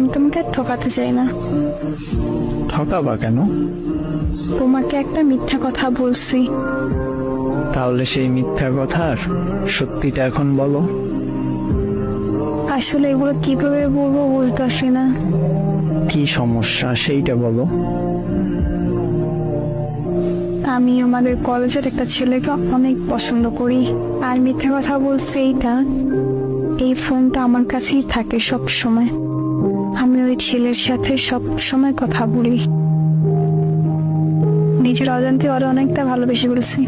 আমি তোমাকে আর ঠকাতে চাই না। ঠকাবা কেন? তোমাকে একটা মিথ্যা কথা বলছি। তাহলে সেই মিথ্যা কথার সত্যিটা এখন বলো। আসলে এগুলো কিভাবে বলবো বুঝতেছি না। কি সমস্যা সেইটা বলো। আমি আমাদের কলেজের একটা ছেলেকে অনেক পছন্দ করি। আর মিথ্যা কথা বলছি এইটা, এই ফোনটা আমার কাছেই থাকে সব সময়। আমি ওই ছেলের সাথে সব সময় কথা বলি। নিজের অজান্তে ওরা অনেকটা ভালোবেসে বলছি।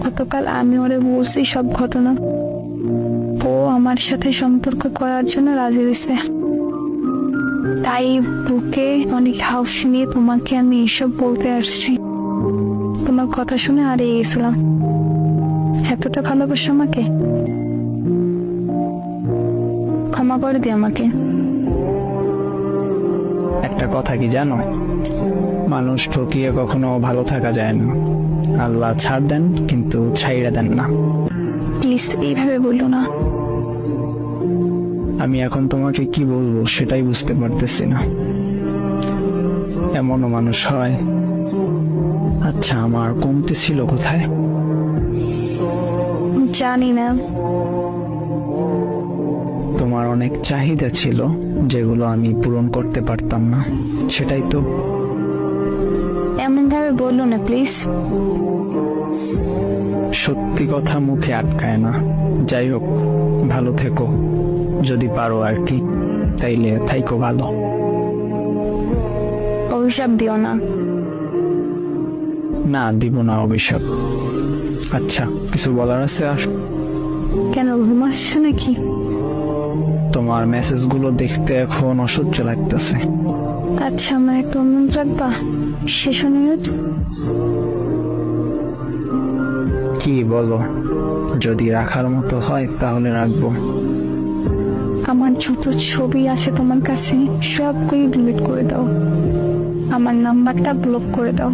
গতকাল আমি ওরে বলছি সব ঘটনা। ও আমার সাথে সম্পর্ক করার জন্য রাজি হয়েছে। তাই বুকে অনেক হাউস নিয়ে তোমাকে আমি এসব বলতে আসছি। তোমার কথা শুনে হারিয়ে গেছিলাম। এতটা ভালোবাসো আমাকে, ক্ষমা করে দিও আমাকে। একটা কথা কি জানো, মানুষ ঠকিয়ে কখনো ভালো থাকা যায় না। আল্লাহ ছাড় দেন কিন্তু ছাইড়া দেন না। প্লিজ এইভাবে বললো না। আমি এখন তোমাকে কি বলবো সেটাই বুঝতে পারতেছি না। এমনও মানুষ হয়। আচ্ছা, আমার কমতি ছিল কোথায়? জানি না। তোমার অনেক চাহিদা ছিল যেগুলো আমি পূরণ করতে পারতাম না, সেটাই তো। এমন ভাবে বললো না প্লিজ। সত্যি কথা মুখে আটকায় না। যাই হোক, ভালো থেকো যদি পারো আর কি। তাইলে থাইকো ভালো। অভিশাপ দিও না। না, দিব না অভিশাপ। আচ্ছা, কিছু বলার আছে আর? কেন, ঘুম আসছে নাকি? তোমার মেসেজগুলো দেখতে এখন অসহ্য লাগতেছে। আচ্ছা, আমার একটা অনুরোধ রাখবা? শেষ অনুরোধ। কি বলো? যদি রাখার মতো হয় তাহলে রাখবো। আমার যত ছবি আছে তোমার কাছে সবগুলো ডিলিট করে দাও। আমার নাম্বারটা ব্লক করে দাও।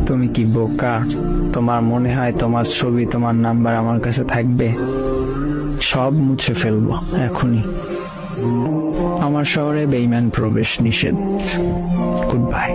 তুমি কি বোকা? তোমার মনে হয় তোমার ছবি, তোমার নাম্বার আমার কাছে থাকবে? সব মুছে ফেলবো এখনই। আমার শহরে বেঈমান প্রবেশ নিষেধ। Good bye.